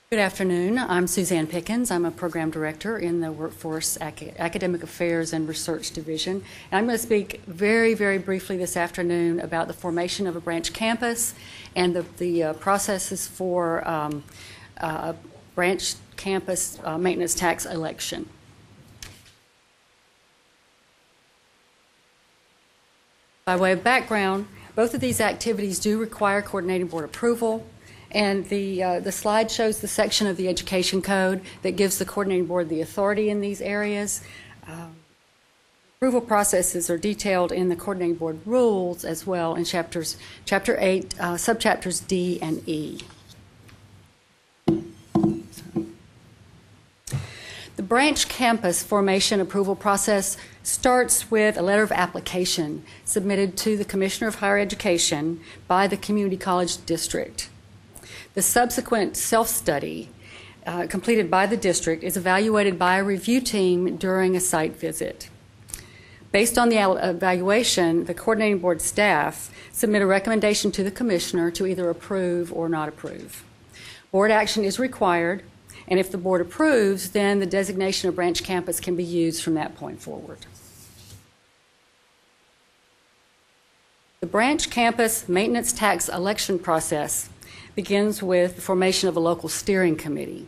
Good afternoon. I'm Suzanne Pickens. I'm a program director in the Workforce Academic Affairs and Research Division. And I'm going to speak very, very briefly this afternoon about the formation of a branch campus and the processes for a branch campus maintenance tax election. By way of background, both of these activities do require coordinating board approval. And the slide shows the section of the Education Code that gives the coordinating board the authority in these areas. Approval processes are detailed in the coordinating board rules as well in Chapter 8, subchapters D and E. The branch campus formation approval process starts with a letter of application submitted to the Commissioner of Higher Education by the Community College District. The subsequent self-study completed by the district is evaluated by a review team during a site visit. Based on the evaluation, the coordinating board staff submit a recommendation to the commissioner to either approve or not approve. Board action is required, and if the board approves, then the designation of branch campus can be used from that point forward. The branch campus maintenance tax election process begins with the formation of a local steering committee.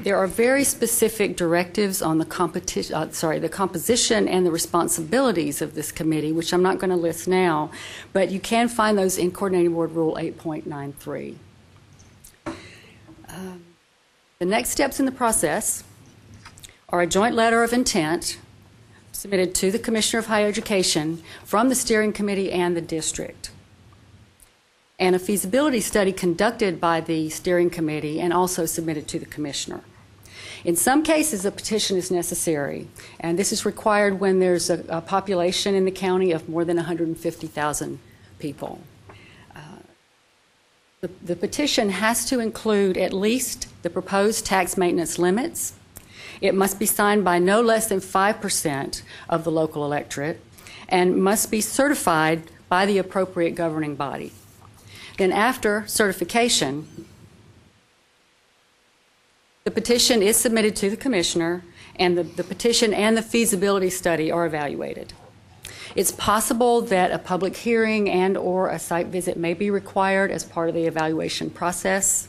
There are very specific directives on the composition and the responsibilities of this committee, which I'm not going to list now, but you can find those in Coordinating Board Rule 8.93. The next steps in the process are a joint letter of intent submitted to the Commissioner of Higher Education from the steering committee and the district, and a feasibility study conducted by the steering committee and also submitted to the commissioner. In some cases, a petition is necessary, and this is required when there's a population in the county of more than 150,000 people. The petition has to include at least the proposed tax maintenance limits. It must be signed by no less than 5% of the local electorate and must be certified by the appropriate governing body. Then after certification, the petition is submitted to the commissioner, and the petition and the feasibility study are evaluated. It's possible that a public hearing and or a site visit may be required as part of the evaluation process,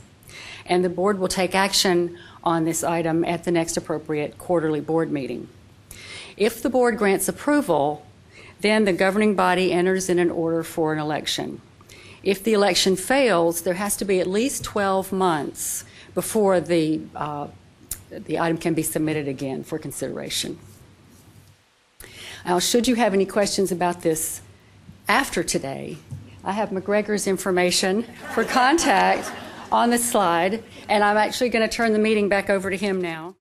and the board will take action on this item at the next appropriate quarterly board meeting. If the board grants approval, then the governing body enters in an order for an election. If the election fails, there has to be at least 12 months before the item can be submitted again for consideration. Now, should you have any questions about this after today, I have McGregor's information for contact on the slide, and I'm actually going to turn the meeting back over to him now.